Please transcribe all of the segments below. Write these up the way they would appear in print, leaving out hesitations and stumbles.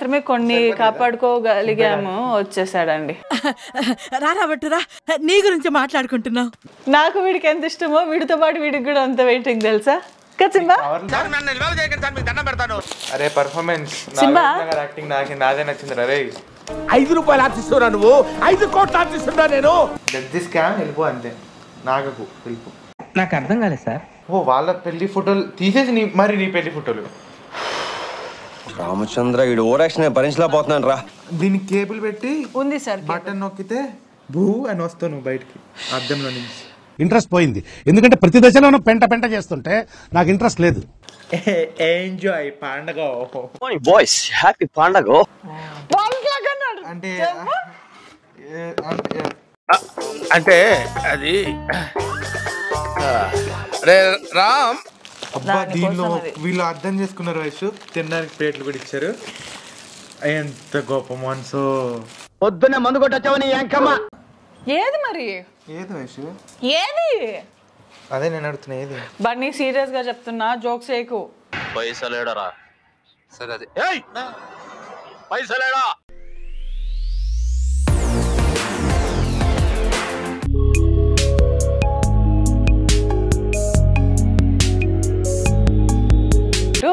మాత్రమే కొన్ని కాపాడుకోగలిగాము వచ్చేసాడండి. రాబట్టురా నీ గురించి మాట్లాడుకుంటున్నావు. నాకు వీడికి ఎంత ఇష్టమో వీడితో పాటు వీడికి కూడా అంత వెయిటింగ్ తెలుసా సింబా. అరే పర్ఫార్మెన్స్ యాక్టింగ్ నాదే నచ్చింది. అరే 5 రూపాయలు ఆర్టిస్తున్నా నువ్వు, 5 కోట్ల ఆర్టిస్తున్నా నేను. స్కామ్ వెళ్ళిపో అంతే. నాగకు వెళ్ళిపో. నాకు అర్థం కాలేదు సార్. ఓ వాళ్ళ పెళ్లి ఫోటోలు తీసేసి మరి నీ పెళ్లి ఫోటోలు. రామచంద్ర వీడు ఓవరాక్షన్ భరించలేకపోతున్నాను రా. దీనికి కేబుల్ పెట్టి ఉంది సార్, బటన్ నొక్కితే భూ అని వస్తావు నువ్వు బయటికి అద్దంలో నుంచి. ఇంట్రెస్ట్ పోయింది, ఎందుకంటే ప్రతి దశలోనూ పెంట చేస్తుంటే నాకు ఇంట్రెస్ట్ లేదు. ఎంజాయ్ పండగ బాయ్స్ హ్యాపీ పండగ అంటే అంటే అది రే రామ్. అబ్బా దీనిలో వీళ్ళు అర్థం చేసుకున్నారు వయసు. తినడానికి ప్లేట్లు కూడా ఇచ్చారు. ఎంత గొప్ప మనసు. పొద్దున్నే మందు కొట్టొచ్చావని ఎంకమ్మా. ఏది మరి ఏది వయసు? ఏది అదే నేను అడుగుతున్నా ఏది. బన్నీ సీరియస్ గా చెప్తున్నా, జోక్స్ చేయకు. పైసలేడరా? సరే అది పైసలేడా?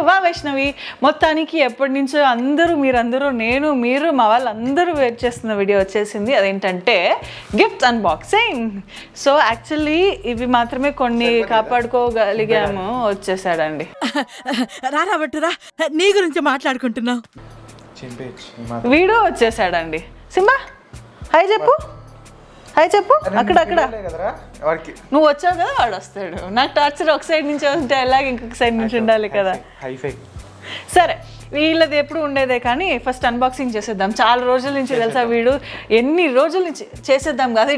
వా వైష్ణవి, మొత్తానికి ఎప్పటి నుంచో మీరందరూ నేను మీరు మా వాళ్ళందరూ వెయిట్ చేస్తున్న వీడియో వచ్చేసింది. అదేంటంటే గిఫ్ట్స్ అన్బాక్సింగ్. సో యాక్చువల్లీ ఇవి మాత్రమే కొన్ని కాపాడుకోగలిగాము వచ్చేసాడండి. రాబట్టురా నీ గురించి మాట్లాడుకుంటున్నావు. వీడు వచ్చేసాడండి. సింబా హాయ్ చెప్పు, హాయ్ చెప్పు. అక్కడ నువ్వు వచ్చావు కదా, వాడు వస్తాడు. నాకు టార్చర్ ఒక సైడ్ నుంచి ఉంటే ఎలాగ ఇంకొక సైడ్ నుంచి ఉండాలి కదా. సరే వీళ్ళది ఎప్పుడు ఉండేదే, కానీ ఫస్ట్ అన్బాక్సింగ్ చేసేద్దాం. చాలా రోజుల నుంచి తెలుసా, వీడు ఎన్ని రోజుల నుంచి చేసేద్దాం కదా.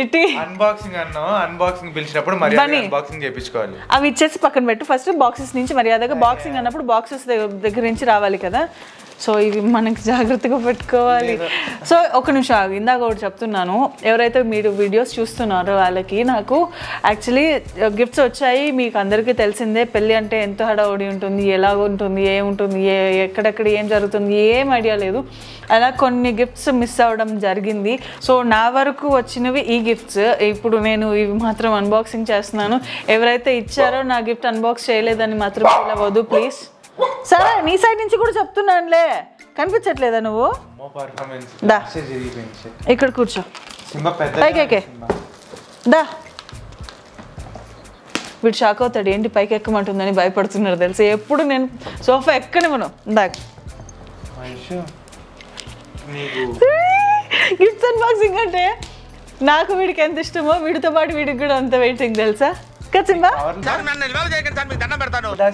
ఇటీ అన్బాక్సింగ్ అన్నావు, అన్బాక్సింగ్ పిలిచినప్పుడు మరి అన్బాక్సింగ్ చేయించుకోవాలి. అవి ఇచ్చేసి పక్కన పెట్టు. ఫస్ట్ బాక్సెస్ నుంచి మర్యాదగా, బాక్సింగ్ అన్నప్పుడు బాక్సెస్ దగ్గర నుంచి రావాలి కదా. సో ఇవి మనకి జాగ్రత్తగా పెట్టుకోవాలి. సో ఒక నిమిషం ఆగు, ఇందాక ఒకటి చెప్తున్నాను. ఎవరైతే మీరు వీడియోస్ చూస్తున్నారో వాళ్ళకి నాకు యాక్చువల్లీ గిఫ్ట్స్ వచ్చాయి. మీకు అందరికీ తెలిసిందే పెళ్ళి అంటే ఎంత హడావుడి ఉంటుంది, ఎలాగ ఉంటుంది, ఏముంటుంది, ఎక్కడెక్కడ ఏం జరుగుతుంది, ఏం ఐడియా లేదు. అలా కొన్ని గిఫ్ట్స్ మిస్ అవ్వడం జరిగింది. సో నా వరకు వచ్చినవి ఈ గిఫ్ట్స్. ఇప్పుడు నేను ఇవి మాత్రం అన్బాక్సింగ్ చేస్తున్నాను. ఎవరైతే ఇచ్చారో నా గిఫ్ట్ అన్బాక్స్ చేయలేదని మాత్రం ఇలా వద్దు ప్లీజ్. సరే నీ సైడ్ నుంచి కూడా చెప్తున్నానులే, కనిపించట్లేదా నువ్వు? దా ఇక్కడ కూర్చో, పైకి దా. వీడు షాక్ అవుతాడు, ఏంటి పైకి ఎక్కమంటుందని భయపడుతున్నాడు తెలుసా. ఎప్పుడు నేను సోఫా ఎక్కనివ్వను. ఇందాక గిఫ్ట్స్ అన్బాక్సింగ్ అంటే నాకు వీడికి ఎంత ఇష్టమో వీడితో పాటు వీడికి కూడా అంత వెయిటింగ్ తెలుసా.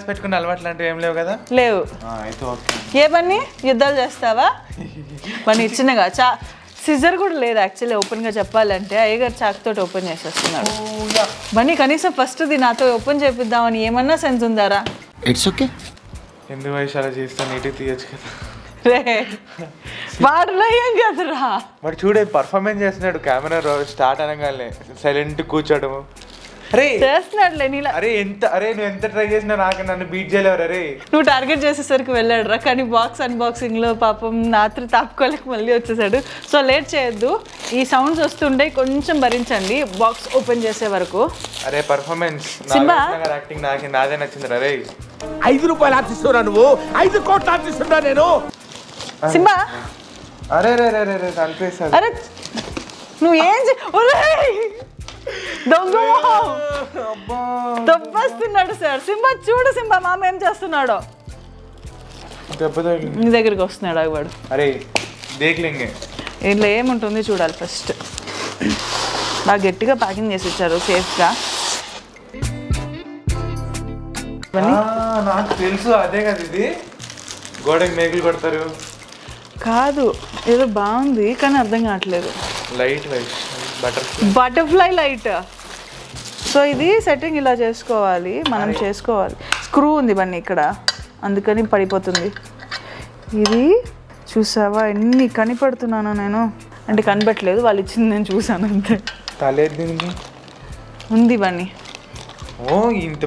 పెట్టుకున్న అలవాట్లు అంటే ఏం లేవు కదా. లేవు. ఏ పని యుద్ధాలు చేస్తావా? పని ఇచ్చినగా సిజర్ కూడా లేదు యాక్చువల్లీ. ఓపెన్ గా చెప్పాలంటే అయ్యగారు చాకుతోటి ఓపెన్ చేసేస్తున్నాడు. బన్నీ కనీసం ఫస్ట్ ది నాతో ఓపెన్ చేపిద్దామని ఏమన్నా సెన్స్ ఉందారా? It's okay. ఎందుకు వయసు అలా చేస్తా, నీట్గా తీయచ్చు కదా. వాడులో ఏం కదరా, మరి చూడే పర్ఫార్మెన్స్ చేస్తున్నాడు. కెమెరా స్టార్ట్ అనగానే సైలెంట్ కూర్చోవడము. అరే చేస్తున్నాడులే నీలా. అరే నువ్వు ఎంత ట్రై చేసినా నన్ను బీట్ చేయలేవు. అరే నువ్వు టార్గెట్ చేసేసరికి వెళ్ళాడు రా. కానీ బాక్స్ అన్బాక్సింగ్ లో పాపం రాత్రి తాపుకోలేక మళ్ళీ వచ్చేసాడు. సో లేట్ చేయొద్దు, ఈ సౌండ్స్ వస్తుండే కొంచెం భరించండి బాక్స్ ఓపెన్ చేసే వరకు. అరే పర్ఫార్మెన్స్ యాక్టింగ్ నాదే నచ్చింది. అరే 5 రూపాయలు ఆర్టిస్తున్నా నువ్వు, 5 కోట్ల ఆర్టిస్తున్నా నేను. సింబా అరే చంపేస్తా. అరే నువ్వు ఏం దొంగ దొబ్బేస్తున్నాడు సార్. సింబా చూడు, సింబా మామ ఏం చేస్తున్నాడో. నీ దగ్గరికి వస్తున్నాడు వాడు. అరే దేఖ్లేంగే, ఇంట్లో ఏముంటుంది చూడాలి ఫస్ట్. బాగా గట్టిగా ప్యాకింగ్ చేసి ఇచ్చారు సేఫ్గా. నాకు తెలుసు, అదే కదా ఇది గోడకి మేకులు కొడతారు. కాదు ఏదో బాగుంది కానీ అర్థం కావట్లేదు. Light butterfly light. సో ఇది సెట్టింగ్ ఇలా చేసుకోవాలి, మనం చేసుకోవాలి. స్క్రూ ఉంది బన్నీ ఇక్కడ, అందుకని పడిపోతుంది. ఇది చూసావా ఎన్ని కనిపెడుతున్నాను నేను. అంటే కనిపెట్టలేదు, వాళ్ళు ఇచ్చింది నేను చూసాను అంతే. తలేది ఉంది బన్నీ. ఓ ఇంత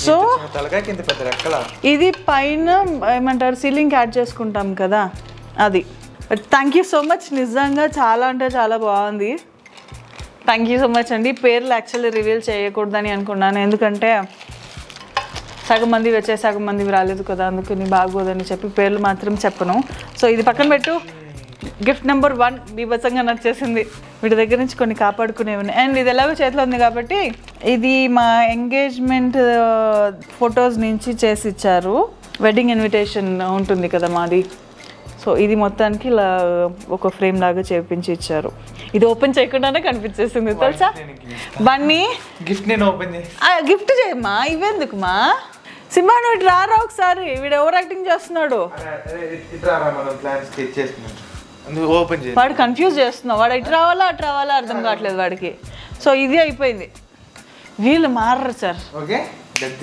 సో తలకాయకి ఇంత పెద్ద రెక్కల. ఇది పైన ఏమంటారు సీలింగ్ యాడ్ చేసుకుంటాం కదా అది. But thank you so much, నిజంగా చాలా అంటే చాలా బాగుంది. థ్యాంక్ యూ సో మచ్ అండి. పేర్లు యాక్చువల్లీ రివీల్ చేయకూడదని అనుకున్నాను, ఎందుకంటే సగం మంది వచ్చే సగం మంది రాలేదు కదా, అందుకని బాగోదని చెప్పి పేర్లు మాత్రం చెప్పను. సో ఇది పక్కన పెట్టు. గిఫ్ట్ నెంబర్ 1 బీభత్సంగా నచ్చేసింది. వీటి దగ్గర నుంచి కొన్ని కాపాడుకునేవి ఉన్నాయి. అండ్ ఇది ఎలాగో చేతిలో ఉంది కాబట్టి ఇది మా ఎంగేజ్మెంట్ ఫొటోస్ నుంచి చేసి ఇచ్చారు. వెడ్డింగ్ ఇన్విటేషన్ ఉంటుంది కదా మాది, సో ఇది మొత్తానికి ఇలా ఒక ఫ్రేమ్ లాగా చేపించి ఇచ్చారు. ఇది ఓపెన్ చేయకుండానే కనిపించేసింది తెలుసా బన్నీ. గిఫ్ట్ నేను ఓపెన్ చేసి గిఫ్ట్ చేయమ్మా, ఇవెందుకుమా? సింహా నువ్వు ఇటు రారా ఒకసారి, వీడు ఓవర్ యాక్టింగ్ చేస్తున్నాడు. వాడు కన్ఫ్యూజ్ చేస్తున్నావు, వాడు ఇటు రావాలా అటు రావాలా అర్థం కావట్లేదు వాడికి. సో ఇది అయిపోయింది, వీళ్ళు మారరు సార్. ఓకే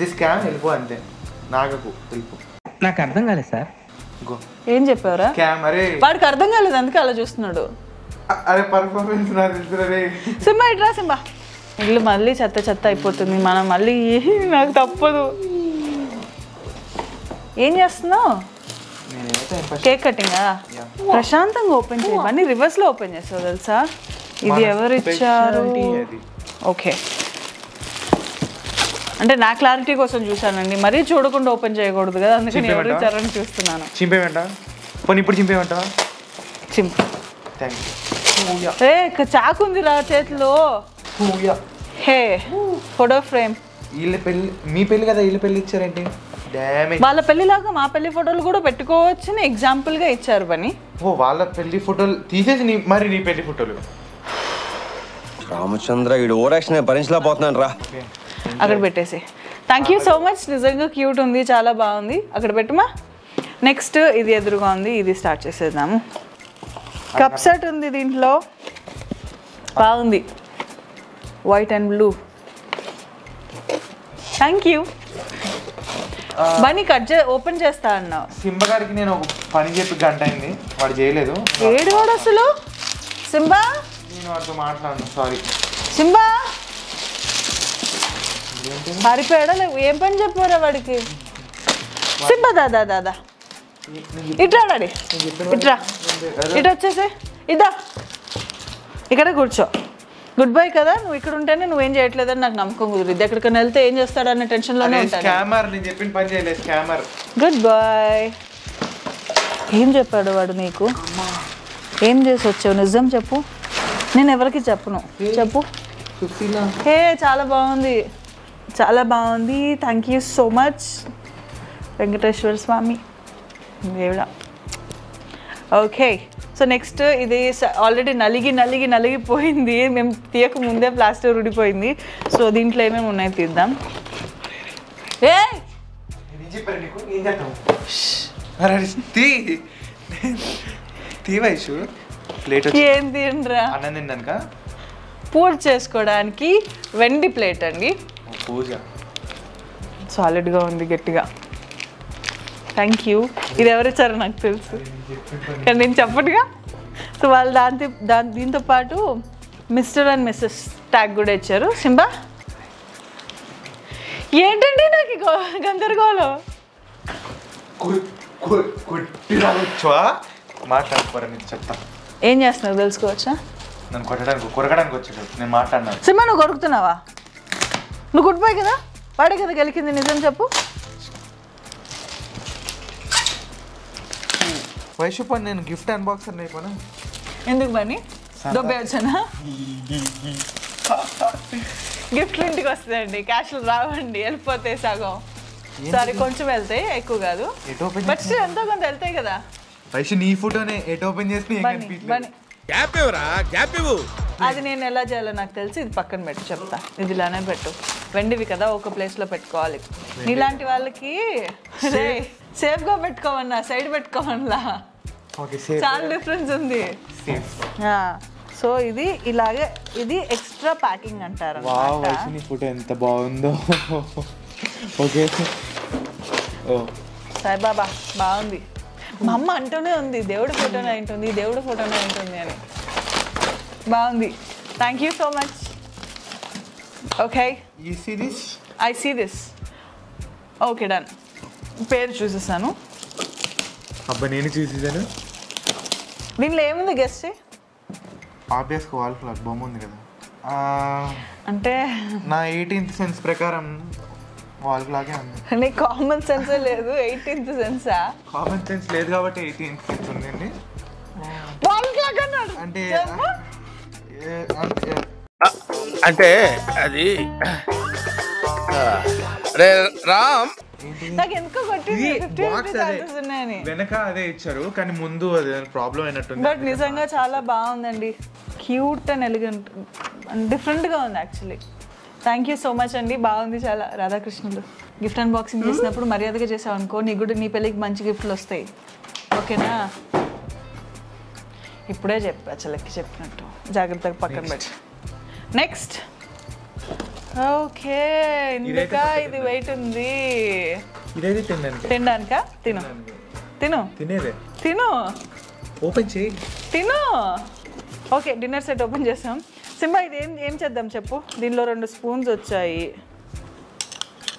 దిస్ క్యామ్ వెళ్ళిపో అంతే. నాగకు వెళ్ళిపో. నాకు అర్థం కాలేదు సార్. ఏం చెప్పారా? క్యామ్ అరే వాడికి అర్థం కాలేదు అందుకే అలా చూస్తున్నాడు. అరే పర్ఫార్మెన్స్ నాకు తెలుసురే. సింహా ఇటు రా సింహా. ఇల్లు మళ్ళీ చెత్త చెత్త అయిపోతుంది, మనం మళ్ళీ నాకు తప్పదు. ఏం చేస్తున్నావు? కేక్ కటింగా? ప్రశాంతంగా ఓపెన్ చేయమని రివర్స్ లో ఓపెన్ చేస్తావు తెలుసా. ఇది ఎవరు ఇచ్చారు? ఓకే అంటే నా క్లారిటీ కోసం చూసానండి, మరీ చూడకుండా ఓపెన్ చేయకూడదు కదా, అందుకని ఎవరు ఇచ్చారని చూస్తున్నాను. చింపేమంటా? పోనీ ఇప్పుడు చింపేమంటావా? చింపు. ఏ చాకు ఉంది రా చేతిలో. హే ఫోటో ఫ్రేమ్. వీళ్ళ పెళ్ళి, మీ పెళ్ళి కదా, వీళ్ళ పెళ్ళి ఇచ్చారేంటి? వాళ్ళ పెళ్లిలాగా మా పెళ్లి ఫోటోలు కూడా పెట్టుకోవచ్చని ఎగ్జాంపుల్ గా ఇచ్చారు బని. ఓ వాళ్ళ పెళ్లి ఫోటోలు తీసేసి మరి నీ పెళ్లి ఫోటోలు. రామచంద్ర వీడు ఓవర్ యాక్షన్ భరించలేకపోతున్నాను రా. అక్కడ పెట్టేసి. థ్యాంక్ యూ సో మచ్, నిజంగా క్యూట్ ఉంది, చాలా బాగుంది. అక్కడ పెట్టుమా. నెక్స్ట్ ఇది ఎదురుగా ఉంది, ఇది స్టార్ట్ చేసేద్దాము. కప్ సెట్ ఉంది దీంట్లో, బాగుంది, white and blue. Thank you Bunny. Open చేస్తా అన్నావు. సింబా గారికి నేను ఒక పని చెప్పి గంట అయింది, వాడు చేయలేదు. ఏడు వాడు అసలు. సింబా నేను వాడితో మాట్లాడను, సారీ. సింబా పారిపోయాడా? ఏం పని చెప్పారా వాడికి? సింబా దాదా దాదా ఇట్రా డాడీ, ఇట్రా, ఇటు వచ్చేసి ఇద్దా, ఇక్కడ కూర్చో. గుడ్ బై కదా, నువ్వు ఇక్కడ ఉంటేనే నువ్వేం చేయట్లేదని నాకు నమ్మకం కుదిరింది. ఎక్కడికైనా వెళ్తే ఏం చేస్తాడన్న టెన్షన్లోనే ఉంటాను. Good boy. ఏం చెప్పాడు వాడు నీకు? ఏం చేసి వచ్చావు? నిజం చెప్పు, నేను ఎవరికి చెప్పను. చెప్పు. హే చాలా బాగుంది, చాలా బాగుంది. Thank you so much Venkateswara Swamy దేవుడా. ఓకే సో నెక్స్ట్ ఇది ఆల్రెడీ నలిగిపోయింది, మేము తీయక ముందే ప్లాస్టర్ ఉడిపోయింది. సో దీంట్లో ఏమేమి ఉన్నాయి తీద్దాం. ఏ ఏం తినరా? పూజ చేసుకోవడానికి వెండి ప్లేట్ అండి, సాలిడ్గా ఉంది, గట్టిగా. Thank you. ఇది ఎవరిచ్చారో నాకు తెలుసు కానీ నేను చెప్పట్టుగా. సో వాళ్ళు దీంతో పాటు మిస్టర్ అండ్ మిస్సెస్ ట్యాగ్ కూడా ఇచ్చారు. సింబా ఏంటండి నాకు గందరగోళం. చెప్తా ఏం చేస్తున్నావు తెలుసుకోవచ్చా? నన్ను కొరకడానికి వచ్చాడు, నేను మాట్లాడినా. సింబా నువ్వు కొరుకుతున్నావా? నువ్వు గుడ్ బై కదా, వాడే కదా గెలికింది, నిజం చెప్పు. వైషు పని నేను గిఫ్ట్ అన్బాక్సర్ అయిపోయినా. ఎందుకు బని దొబ్బే వచ్చానా? గిఫ్ట్లు ఇంటికి వస్తాయండి, క్యాష్లు రావండి, వెళ్ళిపోతాయి సగం. సారీ కొంచెం వెళ్తాయి, ఎక్కువ కాదు, బట్ ఎంతో కొంత వెళ్తాయి కదా. వైషు నీ ఫోటోనే ఎట్ ఓపెన్ చేసి అది నేను ఎలా చేయాలో నాకు తెలిసి, ఇది పక్కన పెట్టు చెప్తా. ఇది ఇలానే పెట్టు, వెండివి కదా ఒక ప్లేస్ లో పెట్టుకోవాలి. నీలాంటి వాళ్ళకి సేఫ్ గా పెట్టుకోమన్నా, సైడ్ పెట్టుకోమన్నా, చాలా డిఫరెన్స్ ఉంది. సో ఇది ఇలాగే, ఇది ఎక్స్ట్రా ప్యాకింగ్ అంటారు. ఫోటో ఎంత బాగుందో. ఓకే సాయిబాబా బాగుంది. మా అమ్మ అంటూనే ఉంది దేవుడి ఫోటోనే ఉంటుంది, దేవుడి ఫోటోనే ఉంటుంది అని. బాగుంది, thank you so much. Okay I see this. Okay done. పేరు చూసేసాను. అబ్బా నేను చూసేసాను. దీనిలో ఏముంది గెస్ట్? ఆబ్వియస్గా వాల్ క్లాక్ బొమ్మ ఉంది కదా. అంటే నా 18th సెన్స్ ప్రకారం వాల్ క్లాకే ఉంది. నీకు కామన్ సెన్సే లేదు, 18th సెన్సా? కామన్ సెన్స్ లేదు కాబట్టి 18th సెన్స్ ఉందండి. వాల్ క్లాక్ అన్నాడు అంటే అంటే అది రామ్ నాకు ఎందుకో కొట్టింది 50 రూపీస్ ఛాన్సెస్ ఉన్నాయని. వెనక అదే ఇచ్చారు కానీ ముందు అది ప్రాబ్లం అయినట్టుంది. బట్ నిజంగా చాలా బాగుందండి, క్యూట్ అండ్ ఎలిగెంట్ అండ్ డిఫరెంట్గా ఉంది actually. Thank you so much అండి, బాగుంది చాలా. రాధాకృష్ణులు గిఫ్ట్ అన్బాక్సింగ్ చేసినప్పుడు మర్యాదగా చేసావు అనుకో, నీకు కూడా నీ పెళ్ళికి మంచి గిఫ్ట్లు వస్తాయి, ఓకేనా? ఇప్పుడే చెప్పా చెల్లెక్కి చెప్పినట్టు, జాగ్రత్తగా పక్కన పెట్టు. నెక్స్ట్ ఓకే, ఇందుక ఇది వెయిట్ ఉంది. ఇదైతే తినడానికి తినడానికా? తిను తిను తినేదే. తిను ఓపెన్ చేయి. తిను. ఓకే, డిన్నర్ సెట్ ఓపెన్ చేసాం. సింబా ఇది ఏం చేద్దాం చెప్పు? దీనిలో 2 స్పూన్స్ వచ్చాయి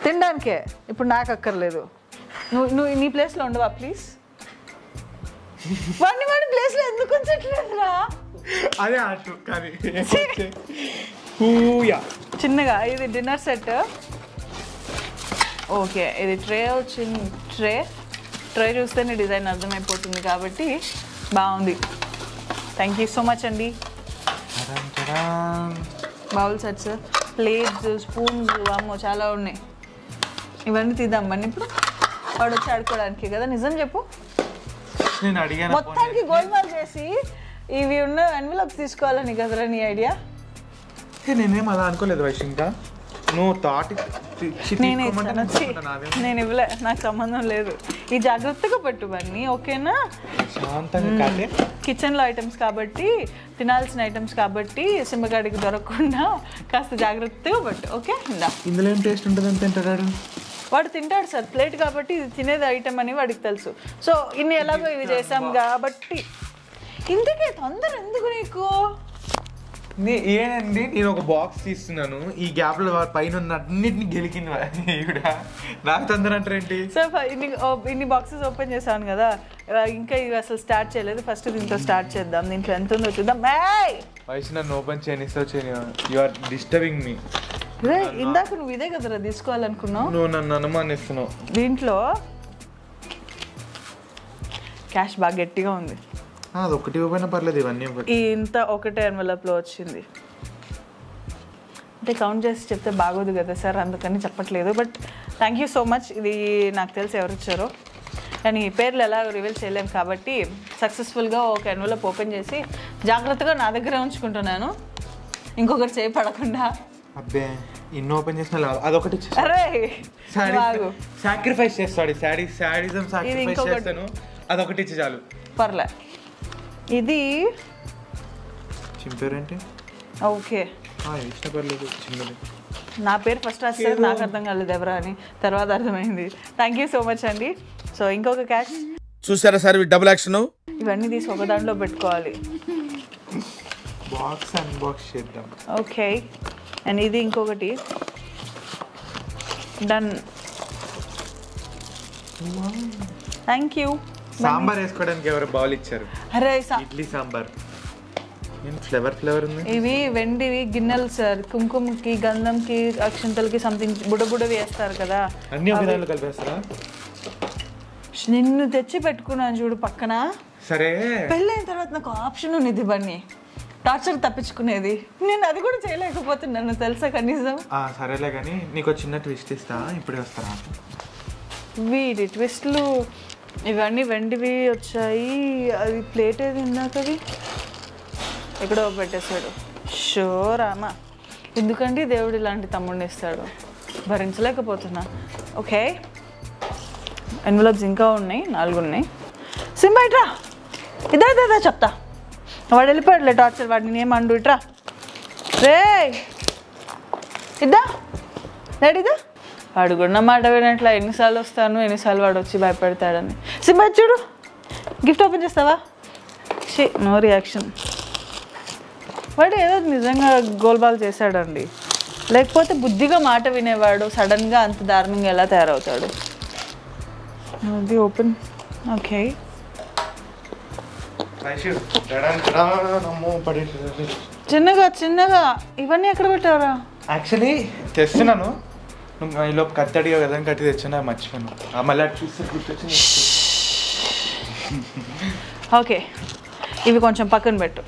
తినడానికే, ఇప్పుడు నాకు అక్కర్లేదు. నువ్వు నీ ప్లేస్లో ఉండవా ప్లీజ్? వాడి ప్లేస్లో ఎందుకు ఉంచట్లేదురా? అదే అటు కానీ చిన్నగా. ఇది డిన్నర్ సెట్. ఓకే, ఇది ట్రే వచ్చింది. ట్రే చూస్తేనే డిజైన్ అర్థమైపోతుంది కాబట్టి బాగుంది. థ్యాంక్ యూ సో మచ్ అండి. బౌల్ సెట్స్, ప్లేట్స్, స్పూన్స్, అమ్మో చాలా ఉన్నాయి. ఇవన్నీ తీద్దాం మళ్ళీ. ఇప్పుడు వాడు వచ్చి ఆడుకోవడానికి కదా, నిజం చెప్పు. నేను అడిగాను మొత్తానికి గోల్మాల్ చేసి ఇవి ఉన్న ఎన్వెలప్స్ తీసుకోవాలని కదరా నీ ఐడియా? నేనేం అలా అనుకోలేదు వైష్. ఇంకా నువ్వు థాట్ నేను ఇవ్వలే, నాకు సంబంధం లేదు. ఈ జాగ్రత్తగా పెట్టు బన్నీ, ఓకేనా? శాంతంగా కిచెన్లో ఐటమ్స్ కాబట్టి, తినాల్సిన ఐటమ్స్ కాబట్టి సింబగాడికి దొరకకుండా కాస్త జాగ్రత్తగా పెట్టు, ఓకే? ఇందులో ఏం టేస్ట్ ఉంటుంది అని తింటాడు వాడు. తింటాడు సార్, ప్లేట్ కాబట్టి ఇది తినేది ఐటమ్ అని వాడికి తెలుసు. సో ఇన్ని ఎలాగో ఇవి చేసాం కాబట్టి. ఇందుకే తొందర ఎందుకు నీకు? ఏంటండి, నేను ఒక బాక్స్ తీస్తున్నాను, ఈ గ్యాప్ లో పైన ఉన్న అన్నిటిని గెలికింది నాకు తొందర అంటారేంటి? సో ఇన్ని బాక్సెస్ ఓపెన్ చేశాను కదా, ఇంకా ఇవి అసలు స్టార్ట్ చేయలేదు. ఫస్ట్ దీంతో స్టార్ట్ చేద్దాం. దీంట్లో ఎంత ఉందో చూద్దాం. వయసు నన్ను ఓపెన్ చేయనిస్తావు చేయని, యు ఆర్ డిస్టర్బింగ్ మీ. ఇందాక నువ్వు ఇదే కదరా తీసుకోవాలనుకున్నావు. నువ్వు నన్ను అనుమానిస్తున్నావు. దీంట్లో క్యాష్ బాగా గట్టిగా ఉంది. అది ఒకటి ఇవ్వకపోయినా పర్లేదు, ఇవన్నీ ఇంత ఒకటే ఎన్వెలప్లో వచ్చింది. అంటే కౌంట్ చేసి చెప్తే బాగోదు కదా సార్, అందుకని చెప్పట్లేదు. But thank you so much. ఇది నాకు తెలిసి ఎవరు ఇచ్చారో, కానీ పేర్లు ఎలా రివీల్ చేయలేము కాబట్టి సక్సెస్ఫుల్గా ఒక ఎన్వెలప్ ఓపెన్ చేసి జాగ్రత్తగా నా దగ్గర ఉంచుకుంటున్నాను, ఇంకొకటి చేయపడకుండా. అబ్బే ఇన్ని ఓపెన్ చేసిన అదొకటి అరే సాక్రిఫైస్ చేస్తాడు. శాడిజం సాక్రిఫైస్ చేస్తాను, అదొకటి ఇచ్చి చాలు. పర్లే. ఇది చింపేరేంటి? ఓకే, ఇష్టపడలేదు. చిన్నది నా పేరు ఫస్ట్ రాసేది, నాకు అర్థం కాలేదు ఎవరా అని, తర్వాత అర్థమైంది. థ్యాంక్ యూ సో మచ్ అండి. సో ఇంకొక క్యాష్ చూసారా సార్ డబుల్ యాక్షన్. ఇవన్నీ తీసి ఒక దాంట్లో పెట్టుకోవాలి. బాక్స్ అన్బాక్స్ చేద్దాం. ఓకే, అండ్ ఇది ఇంకొకటి. డన్. Thank you. సాంబార్ వేసుకోవడానికి ఎవరు బౌల్ ఇచ్చారు? అరే ఇడ్లీ సాంబార్. ఫ్లేవర్ ఉంది. ఇవి వెండివి గిన్నెలు సార్, కుంకుమకి, గంధంకి, అక్షంతలకి సంథింగ్ బుడబుడవి వేస్తారు కదా. అన్ని ఒక దాంట్లో కలిపేస్తారా? నిన్ను తెచ్చి పెట్టుకున్నాను చూడు పక్కన. సరే, పెళ్ళైన తర్వాత నాకు ఆప్షన్ ఉన్నది ఇవన్నీ టార్చర్ తప్పించుకునేది. నేను అది కూడా చేయలేకపోతున్నాను తెలుసా కనీసం. సరేలే కానీ నీకు చిన్న ట్విస్ట్ ఇస్తా, ఇప్పుడే వస్తారా? వీడి ట్విస్ట్లు ఇవన్నీ వెండివి వచ్చాయి. అది ప్లేట్ ఏది ఇందాకది ఎక్కడో పెట్టేశాడు. షోరామా, ఎందుకంటే దేవుడు ఇలాంటి తమ్ముడిని ఇస్తాడు, భరించలేకపోతున్నా. ఓకే, ఎన్వలప్స్ ఇంకా ఉన్నాయి, 4 ఉన్నాయి. సింబా ఇట్రా, ఇదే చెప్తా. వాడు వెళ్ళిపోయాడులే టార్చర్, వాడిని ఏమండు. ఇట్రా రే, ఇద్దా డాడీదా. వాడు కూడా మాట వినట్లా, ఎన్నిసార్లు వస్తాను ఎన్నిసార్లు వాడు వచ్చి భయపెడతాడని. సింబా చూడు, గిఫ్ట్ ఓపెన్ చేస్తావా? No reaction. వాడు ఏదో నిజంగా గోల్బాల్ చేశాడండి. లేకపోతే బుద్ధిగా మాట వినేవాడు సడన్గా అంత దారుణంగా ఎలా తయారవుతాడు? అది ఓపెన్. ఓకే, చిన్నగా చిన్నగా. ఇవన్నీ ఎక్కడ పెట్టారా? యాక్చువల్లీ తెస్తున్నాను, నువ్వు ఈలోపు కత్తి అడిగావు కదా, కత్తి తెచ్చాను, మర్చిపోయాను. మళ్ళీ చూస్తే గుర్తొచ్చింది. ఓకే, ఇవి కొంచెం పక్కన పెట్టు.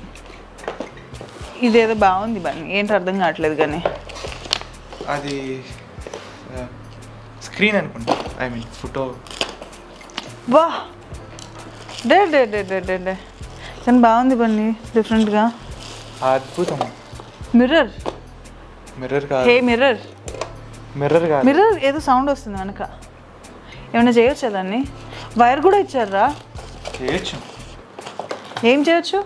ఇదేదో బాగుంది బన్నీ, ఏంటి అర్థం కావట్లేదు కానీ. అది స్క్రీన్ అనుకుంటా, ఐ మీన్ ఫోటో. వా, day day day day day day కానీ బాగుంది బన్నీ, డిఫరెంట్గా. అద్భుతం. మిర్రర్. మిర్రర్ కాదు. హే మిర్రర్. మిర్రర్ కాదు. మిర్రర్ ఏదో సౌండ్ వస్తుంది వెనక. ఏమైనా చేయొచ్చా దాన్ని? వైర్ కూడా ఇచ్చారా? చేయొచ్చు. ఏం చేయొచ్చు?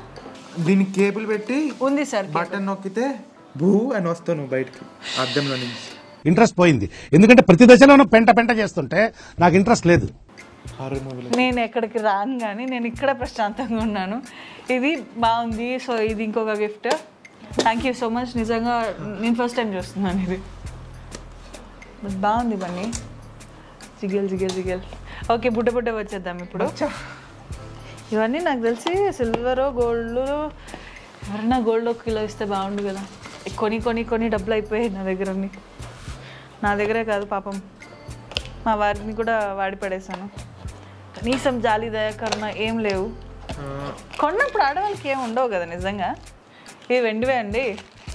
దీనికి కేబుల్ పెట్టి ఉంది సార్. బటన్ నొక్కితే భూ అని వస్తావు నువ్వు బయటకి అద్దంలో నుంచి. ఇంట్రెస్ట్ పోయింది, ఎందుకంటే ప్రతి దశలోనూ పెంట పెంట చేస్తుంటే నాకు ఇంట్రెస్ట్ లేదు. నేను ఎక్కడికి రాను కానీ నేను ఇక్కడ ప్రశాంతంగా ఉన్నాను. ఇది బాగుంది. సో ఇది ఇంకొక gift. Thank you so much. నిజంగా నేను ఫస్ట్ టైం చూస్తున్నాను ఇది. బాగుంది బన్నీ. జిగేల్ జిగేల్ జిగేల్. ఓకే, బుడ్డ బుడ్డ వచ్చేద్దాం ఇప్పుడు. ఇవన్నీ నాకు తెలిసి సిల్వర్ గోల్డ్, ఎవరైనా గోల్డ్ 1 కిలో ఇస్తే బాగుండు కదా. కొని కొని కొని డబ్బులు అయిపోయాయి నా దగ్గర. నా దగ్గరే కాదు పాపం, మా వారిని కూడా వాడి పడేశాను. కనీసం జాలి దయ కరుణ ఏం లేవు. కొన్నప్పుడు ఆడవాళ్ళకి ఏం ఉండవు కదా నిజంగా. ఇవి వెండివే అండి,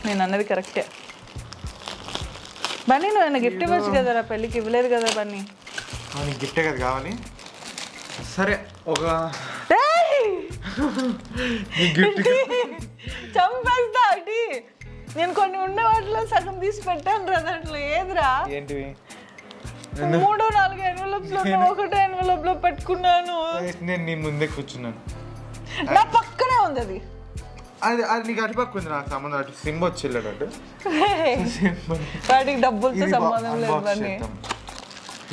నేను అన్నది కరెక్టే. బన్నీ నువ్వు ఏమైనా గిఫ్ట్ ఇవ్వచ్చు కదా, పెళ్ళికి ఇవ్వలేదు కదా బన్నీ. గిఫ్టే కదా కావాలి. సరే, ఒక చంపేస్తా అటి. నేను కొన్ని ఉన్న వాటిలో సగం తీసి పెట్టాను రా. దాంట్లో ఏదిరా? ఏంటివి? 3-4 ఎన్వలప్స్ లో ఒకటే ఎన్వలప్ లో పెట్టుకున్నాను. నేను నీ ముందే కూర్చున్నాను, నా పక్కనే ఉంది అది. అది నీకు అటు పక్క ఉంది, నాకు సంబంధం. అటు సిమ్ వచ్చి వెళ్ళాడు అటు. వాటికి డబ్బులతో సంబంధం లేదు బన్నీ.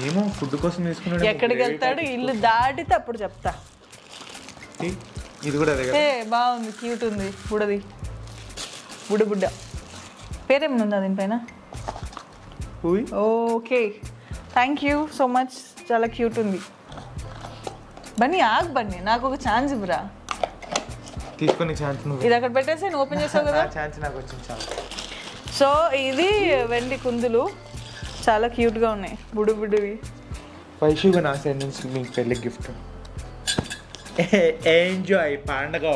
ఏమో ఫుడ్ కోసం తీసుకున్నాడు. ఎక్కడికి వెళ్తాడు, ఇల్లు దాటితే అప్పుడు చెప్తా. ఇది కూడా అదే కదా. బాగుంది, క్యూట్ ఉంది. బుడది బుడ్డ బుడ్డ. పేరేమైనా ఉందా దీనిపైన? Okay, thank you so much. చాలా క్యూట్ ఉంది బన్నీ. ఆగు బన్నీ, నాకు ఒక ఛాన్స్ ఇవ్వరా. తీసుకునే ఛాన్స్ ఇది అక్కడ పెట్టేసి నువ్వు ఓపెన్ చేసావు కదా. ఛాన్స్ నాకు వచ్చింది చాలు. సో ఇది వెండి కుందులు చాలా క్యూట్గా ఉన్నాయి, బుడు బుడ్డువి. వైషుగా నా సైడ్ నుంచి మీకు పెళ్లి గిఫ్ట్. ఎంజాయ్ పండగ.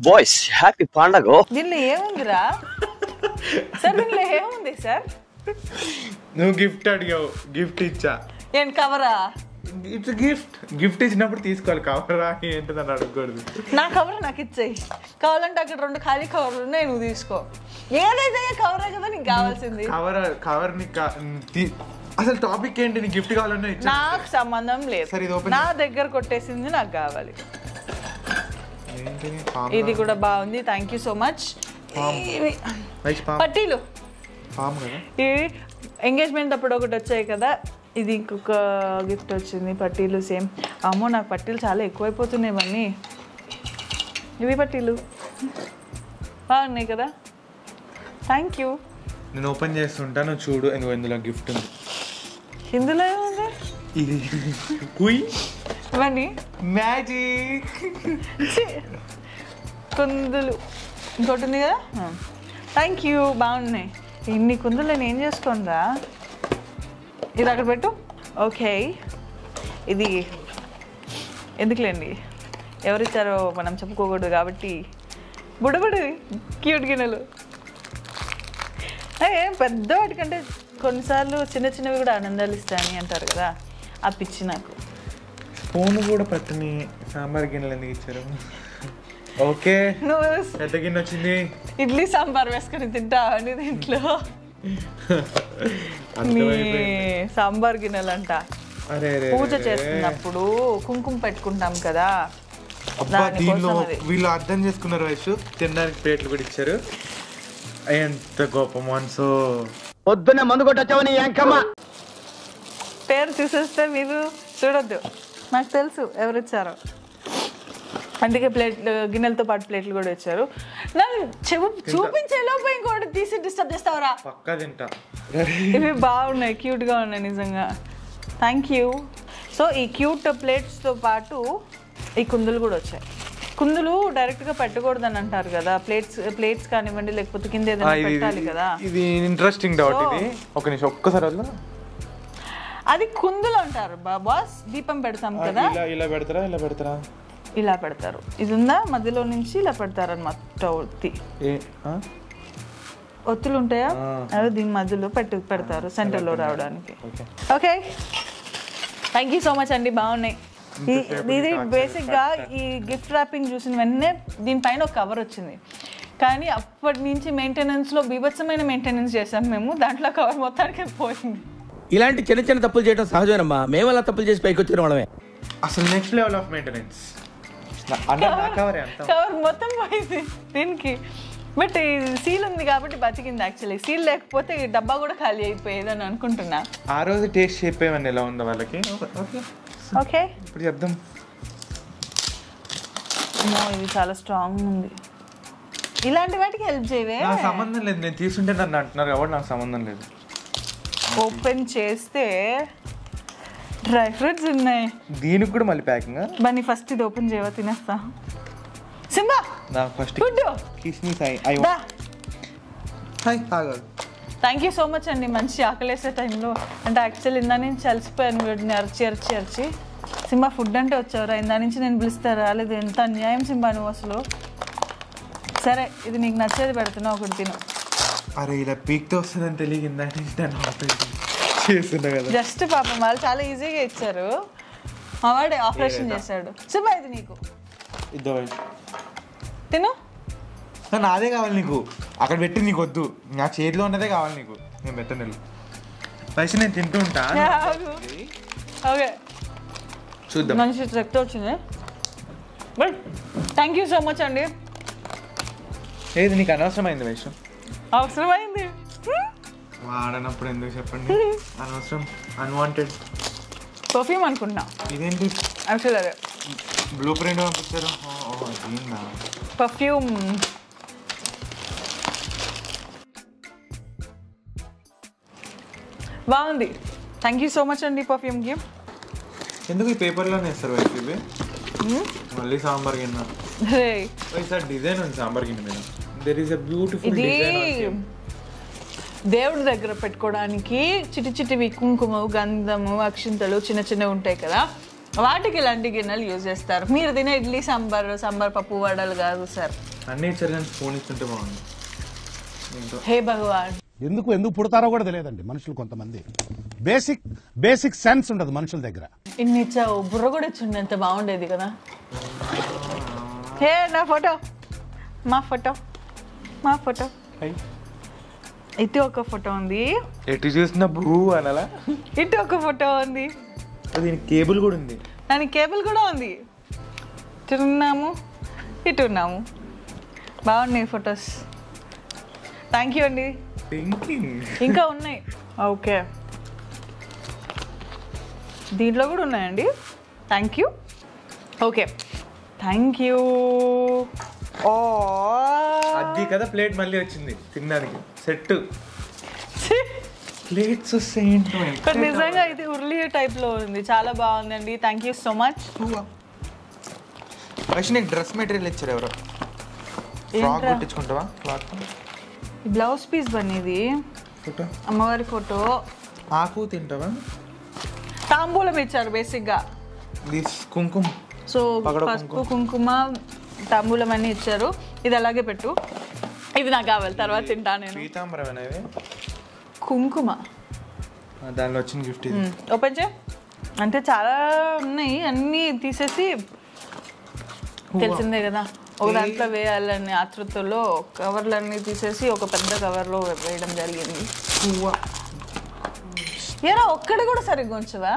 బాయ్స్ హ్యాపీ పండగ. దీనిలో ఏముందిరా సార్? దీనిలో ఏముంది సార్? నువ్వు గిఫ్ట్ అడిగావు, గిఫ్ట్ ఇచ్చా. ఏం కవరా? It's gift. గిఫ్ట్ ఇచ్చినప్పుడు తీసుకోవాలి, కవరా ఏంటిదని అడగకూడదు. నా కవర్ నాకు ఇచ్చేయి. కావాలంటే అక్కడ 2 ఖాళీ కవర్లు ఉన్నాయి, నువ్వు తీసుకో. ఏదైతే కవరే కదా నీకు కావాల్సింది. కవర్ అసలు టాపిక్ ఏంటి? నీ గిఫ్ట్ కావాలన్నా నాకు సంబంధం లేదు. నా దగ్గర కొట్టేసింది నాకు కావాలి. ఇది కూడా బాగుంది, థ్యాంక్ యూ సో మచ్. పట్టీలు ఇవి ఎంగేజ్మెంట్ అప్పుడు ఒకటి వచ్చాయి కదా, ఇది ఇంకొక గిఫ్ట్ వచ్చింది. పట్టీలు సేమ్. అమ్మో, నాకు పట్టీలు చాలా ఎక్కువైపోతున్నాయి ఇవన్నీ. ఇవి పట్టీలు బాగున్నాయి కదా, థ్యాంక్ యూ. నేను ఓపెన్ చేస్తుంటాను చూడు, ఇందులో గిఫ్ట్ ఉంది. ఇందులో ఏముంది? ఇది ఇవన్నీ మ్యాజిక్ కుందులు. ఇంకోటి ఉంది కదా, థ్యాంక్ యూ. బాగున్నాయి. ఇన్ని కుందులు నేను ఏం చేసుకోండా. ఇది అక్కడ పెట్టు. ఓకే, ఇది ఎందుకులేండి, ఎవరిచ్చారో మనం చెప్పుకోకూడదు కాబట్టి. బుడబుడి క్యూట్ గిన్నెలు. ఏం పెద్ద వాటికంటే కొన్నిసార్లు చిన్న చిన్నవి కూడా ఆనందాలు ఇస్తాయని అంటారు కదా, ఆ పిచ్చి నాకు. స్పూన్ కూడా పట్టుని సాంబార్ గిన్నెలు ఎందుకు ఇచ్చారు? ఓకే, నువ్వు పెద్ద గిన్నె వచ్చింది. ఇడ్లీ సాంబార్ వేసుకొని తింటావని దీంట్లో. సాంబార్ గిన్నెలంట. పూజ చేస్తున్నప్పుడు కుంకుమ పెట్టుకుంటాం కదా, దీనిలో వీళ్ళు అర్థం చేసుకున్నారు వయసు. తినడానికి ప్లేట్లు కూడా ఇచ్చారు. ఎంత గొప్ప మనసు. పొద్దున్న మందు కొట్టొచ్చావని ఎంకమ్మ. పేరు చూసేస్తే మీరు చూడొద్దు, నాకు తెలుసు ఎవరిచ్చారో. అందుకే గిన్నెలతో పాటు ప్లేట్లు కూడా ఇచ్చారు. నన్ను చూపించేలోపు ఇంకోటి తీసి డిస్టర్బ్ చేస్తావరా? పక్కా తింటా. ఇవి బాగున్నాయి, క్యూట్గా ఉన్నాయి నిజంగా. Thank you. సో ఈ క్యూట్ ప్లేట్స్తో పాటు ఈ కుందులు కూడా వచ్చాయి. కుందులు డైరెక్ట్గా పెట్టకూడదని అంటారు కదా, ప్లేట్స్ కానివ్వండి లేకపోతే కింద ఏదైనా పెట్టాలి కదా. ఇది ఇంట్రెస్టింగ్ డౌట్. ఇది ఒక నిమిషం ఒక్కసారి అది కుందులు అంటారు బాస్. దీపం పెడతాం కదా, ఇలా పెడతారా? ఇలా పెడతారు. ఇది ఉందా మధ్యలో నుంచి ఇలా పెడతారు అన్నమాట. ఒత్తులు ఉంటాయా, అవి దీని మధ్యలో పెడతారు సెంటర్లో రావడానికి. Okay, thank you so much అండి, బాగున్నాయి. ఇది బేసిక్గా ఈ గిఫ్ట్ ర్యాపింగ్ చూసిన వెంటనే దీనిపైన ఒక కవర్ వచ్చింది, కానీ అప్పటి నుంచి మెయింటెనెన్స్లో బీభత్సమైన మెయింటెనెన్స్ చేసాం మేము. దాంట్లో కవర్ మొత్తానికి పోయింది. ఇలాంటి చిన్న చిన్న తప్పులు చేయడం సహజమేనమ్మా. మేము అలా తప్పులు చేసి పైకి వచ్చిన వాళ్ళమే. అసలు next level of maintenance. Cover మొత్తం పోయింది దీనికి. బట్ సీల్ ఉంది కాబట్టి బతికింది. యాక్చువల్లీ సీల్ లేకపోతే ఈ డబ్బా కూడా ఖాళీ అయిపోయేది అని అనుకుంటున్నా. ఆ రోజు టేస్ట్ చెప్పేవన్నీ ఎలా ఉందో వాళ్ళకి. ఓకే, ఇప్పుడు చెప్దాం. ఇది చాలా స్ట్రాంగ్ ఉంది. ఇలాంటి వాటికి హెల్ప్ చేయవే? నాకు సంబంధం లేదు, నేను తీసుకుంటే నన్ను అంటున్నారు కాబట్టి నాకు సంబంధం లేదు. ఓపెన్ చేస్తే డ్రై ఫ్రూట్స్ ఉన్నాయి. దీనికి కూడా మళ్ళీ ప్యాకింగ్. బన్నీ ఫస్ట్ ఇది ఓపెన్ చేయవా? తినేస్తా. సింబా నాకు ఫస్ట్ కిస్మిస్. థ్యాంక్ యూ సో మచ్ అండి. మంచి ఆకలేసే టైంలో అంటే యాక్చువల్లీ ఇందా నుంచి అలసిపోయాను వీడిని అరిచి. సింబా ఫుడ్ అంటే వచ్చావురా, ఇందా నుంచి నేను పిలుస్తా రాలేదు. ఎంత అన్యాయం సింబా నువ్వు అసలు. సరే, ఇది నీకు నచ్చేది పెడుతున్నా, ఒకటి తిను. అరే ఇలా పీక్తో వస్తుందని తెలియదు ఇందా నుంచి చేస్తున్నా కదా. జస్ట్ పాపం వాళ్ళు చాలా ఈజీగా ఇచ్చారు. మా వాడే ఆపరేషన్ చేశాడు. సింబా ఇది నీకు, తిను. నాదే కావాలి నీకు, అక్కడ పెట్టి నీకు వద్దు. నా చేతిలో ఉన్నదే కావాలి నీకు, నేను పెట్టను. పైసలు నేను తింటూ ఉంటా. ఓకే, చూద్దాం. మంచి శక్తి వచ్చింది. But thank you so much అండి. ఏది నీకు అనవసరమైంది వైషం? అవసరమైంది. వాడనప్పుడు ఎందుకు చెప్పండి, అనవసరం, అన్వాంటెడ్. పర్ఫ్యూమ్ అనుకుంటున్నా. ఇదేంటి యాక్చువల్ అదే బ్లూ ప్రింట్ పంపించారు. పర్ఫ్యూమ్. బాగుంది. థ్యాంక్ యూ సో మచ్ అండి పర్ఫ్యూమ్ గిఫ్ట్. ఎందుకు ఈ పేపర్లోనే వేస్తారు వైఫ్ ఇవి? మళ్ళీ సాంబార్ గిన్నె. సార్ డిజైన్ ఉంది సాంబార్ గిన్నె మీద. There is a beautiful design. దేవుడి దగ్గర పెట్టుకోవడానికి చిటిచిటివి కుంకుమ, గంధము, అక్షింతలు చిన్నవి ఉంటాయి కదా, వాటికి ఇలాంటి గిన్నెలు యూజ్ చేస్తారు. మీరు తినే ఇడ్లీ సాంబార్ పప్పు వడలు కాదు సార్. అన్ని ఇచ్చారు, స్పూన్ ఇస్తుంటే బాగుంది. హే భగవాన్, ఎందుకు పుడతారో కూడా తెలియదండి మనుషులు. కొంతమంది బేసిక్ సెన్స్ ఉండదు మనుషుల దగ్గర. ఇన్ని ఇచ్చావు, బుర్ర కూడా ఇచ్చిండి, ఎంత బాగుండేది కదా. హే నా ఫోటో, మా ఫోటో. ఇటు ఒక ఫోటో ఉంది, ఎటు చూసిన భూ అనాలా. ఇటు ఒక ఫోటో ఉంది, దీనికి కేబుల్ కూడా ఉంది. దానికి కేబుల్ కూడా ఉంది. ఇటున్నాము, ఇటున్నాము. బాగున్నాయి ఫొటోస్. థ్యాంక్ యూ అండి. ఇంకా ఉన్నాయి. ఓకే, దీంట్లో కూడా ఉన్నాయండి. Thank you. Okay, thank you. అది కదా ప్లేట్ మళ్ళీ వచ్చింది తినడానికి. సెట్ ప్లేట్స్ నిజంగా ఇది ఉర్లీ టైప్ లో ఉంది, చాలా బాగుందండి. Thank you so much. నీకు డ్రెస్ మెటీరియల్ ఇచ్చారు ఎవరో? ఫ్రాక్ కుట్టించుకుంటావా? క్లాత్ బ్లౌజ్ పీస్ బన్నీది, ఫోటో, అమ్మవారి ఫోటో. ఆకు తింటావా? తాంబూలం ఇచ్చారు బేసిక్ గా. కుంకుమ, సో పసుపు కుంకుమ తాంబూలం అన్ని ఇచ్చారు. ఇది అలాగే పెట్టు, ఇది నాకు కావాలి, తర్వాత తింటా నేను. పీతాంబరం అనేవి కుంకుమ, దానిలో వచ్చిన గిఫ్ట్. ఓపెన్ చే. అంటే చాలా ఉన్నాయి, అన్నీ తీసేసి తెలిసిందే కదా ఒక దాంట్లో వేయాలని ఆతృతలో కవర్లన్నీ తీసేసి ఒక పెద్ద కవర్లో వేయడం జరిగింది. ఏరా ఒక్కడి కూడా సరిగ్గా ఉంచవా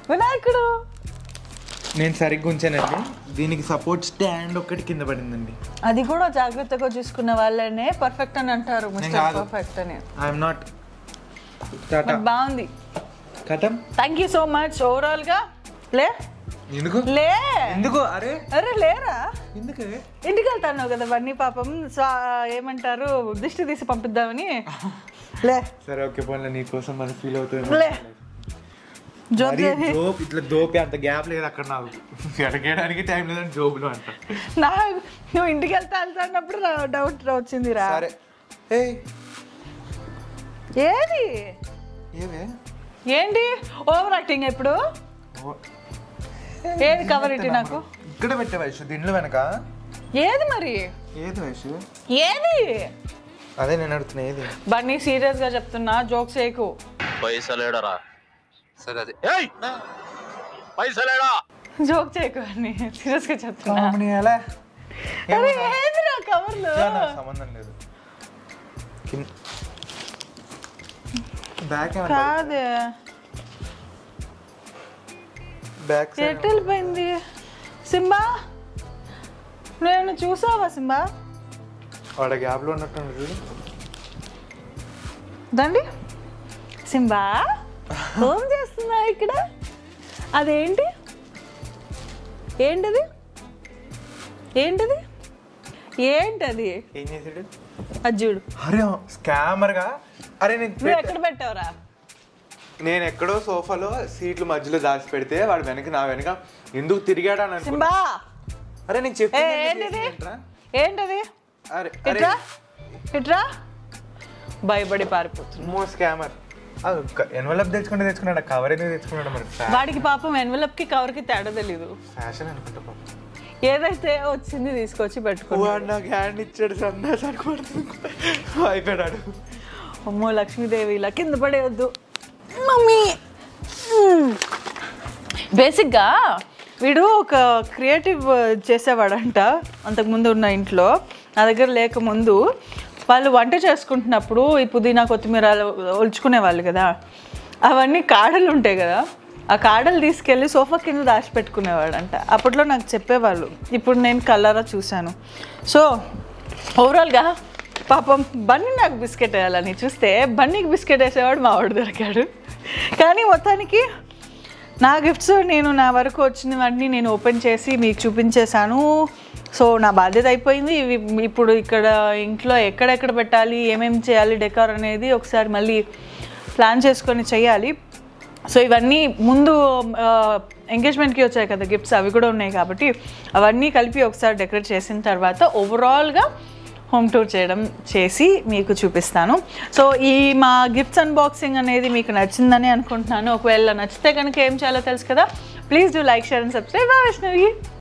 వినాయకుడు? నేను సరిగ్గా ఉంచానండి. దీనికి సపోర్ట్ స్టాండ్ ఒక్కటి కింద పడిందండి. అది కూడా జాగ్రత్తగా చూసుకున్న వాళ్ళనే పర్ఫెక్ట్ అని అంటారు. మిస్టర్ పర్ఫెక్ట్ అని. I'm not. బాగుంది. కథం. Thank you so much. Overall గా ప్లే ఎందుకు లే ఎందుకు అరే అరే లేరా ఎందుకే ఇంటికి వెళ్తాను కదా బన్నీ పాపం ఏమంటారు దిష్టి తీసి పంపిద్దామని లే సరే ఓకే పోన్లే నీకోసం మనం ఫీల్ అవుతుంది లే జోబ్ జోబ్ ఇట్లా దోపే అంత గ్యాప్ లేదు అక్కడ నాకు ఎడగేయడానికి టైం లేదని జోబులు అంట నువ్వు ఇంటికి వెళ్తాన్నప్పుడు డౌట్ వచ్చింది రా సరే ఏది ఏవే ఏంటి ఓవర్ యాక్టింగ్ ఎప్పుడు ఏది కవర్ ఇట్టి నాకు ఇక్కడ పెట్టే వయసు దీంట్లో వెనక ఏది మరి ఏది వయసు ఏది అదే నేను అడుగుతున్నా ఏది బన్నీ సీరియస్ గా చెప్తున్నా జోక్స్ చేయకు పైసలేడరా సరే అదే పైసలేడా జోక్ చేయకు అని సీరియస్ గా చెప్తున్నా కామెడీ ఎలా అరే ఏది నా కవర్లో నాకు సంబంధం లేదు బ్యాక్ కాదే బ్యాక్ ఎటు వెళ్ళిపోయింది సింబా నేను చూసావా సింబా వాడ గ్యాప్ లో ఉన్నట్టు చూడు దండి సింబా ఏం చేస్తున్నా ఇక్కడ అదేంటి ఏంటది ఏంటది ఏంటది ఏం చేసాడు అది చూడు అరే స్కామర్ గా అరే నువ్వు ఎక్కడ పెట్టావురా నేను ఎక్కడో సోఫాలో సీట్లు మధ్యలో దాచి పెడితే వాడు వెనక నా వెనక ఎందుకు తిరిగాడు అని అనుకున్నా. సింబా అరే నేను చెప్పి ఏంటిది ఏంటది అరే ఇట్రా ఇట్రా భయపడి పారిపోతున్నా మో స్కామర్ ఎన్వలప్ తెచ్చుకున్నాడు కవర్ ఎందుకు తెచ్చుకున్నాడు మరి వాడికి పాపం ఎన్వలప్ కి కవర్ కి తేడా తెలీదు ఫ్యాషన్ అనుకుంటా పాపం ఏదైతే వచ్చింది తీసుకొచ్చి పెట్టుకో వాడు నాకు హ్యాండ్ ఇచ్చాడు సందాస్ అనుకుంటుంది అయిపోయాడు అమ్మో లక్ష్మీదేవి ఇలా కింద పడేయొద్దు మమ్మీ బేసిక్గా వీడు ఒక క్రియేటివ్ చేసేవాడంట అంతకుముందు ఉన్న ఇంట్లో నా దగ్గర లేకముందు వాళ్ళు వంట చేసుకుంటున్నప్పుడు ఈ పుదీనా కొత్తిమీర ఒలుచుకునేవాళ్ళు కదా అవన్నీ కాడలు ఉంటాయి కదా ఆ కాడలు తీసుకెళ్ళి సోఫా కింద దాచిపెట్టుకునేవాడంట అప్పట్లో నాకు చెప్పేవాళ్ళు ఇప్పుడు నేను కలరా చూశాను సో ఓవరాల్గా పాపం బన్నీ నాకు బిస్కెట్ వేయాలని చూస్తే బన్నీకి బిస్కెట్ వేసేవాడు మావాడు దొరికాడు కానీ మొత్తానికి నా గిఫ్ట్స్ నేను నా వరకు వచ్చినవన్నీ నేను ఓపెన్ చేసి మీకు చూపించేశాను సో నా బాధ్యత అయిపోయింది ఇవి ఇప్పుడు ఇక్కడ ఇంట్లో ఎక్కడెక్కడ పెట్టాలి ఏమేమి చేయాలి డెకార్ అనేది ఒకసారి మళ్ళీ ప్లాన్ చేసుకొని చేయాలి సో ఇవన్నీ ముందు ఎంగేజ్మెంట్కి వచ్చాయి కదా గిఫ్ట్స్ అవి కూడా ఉన్నాయి కాబట్టి అవన్నీ కలిపి ఒకసారి డెకరేట్ చేసిన తర్వాత ఓవరాల్గా హోమ్ టూర్ చేసి మీకు చూపిస్తాను సో ఈ మా గిఫ్ట్స్ అన్బాక్సింగ్ అనేది మీకు నచ్చిందని అనుకుంటున్నాను ఒకవేళ నచ్చితే కనుక ఏం చేయాలో తెలుసు కదా please do like share and subscribe Vaishnavi.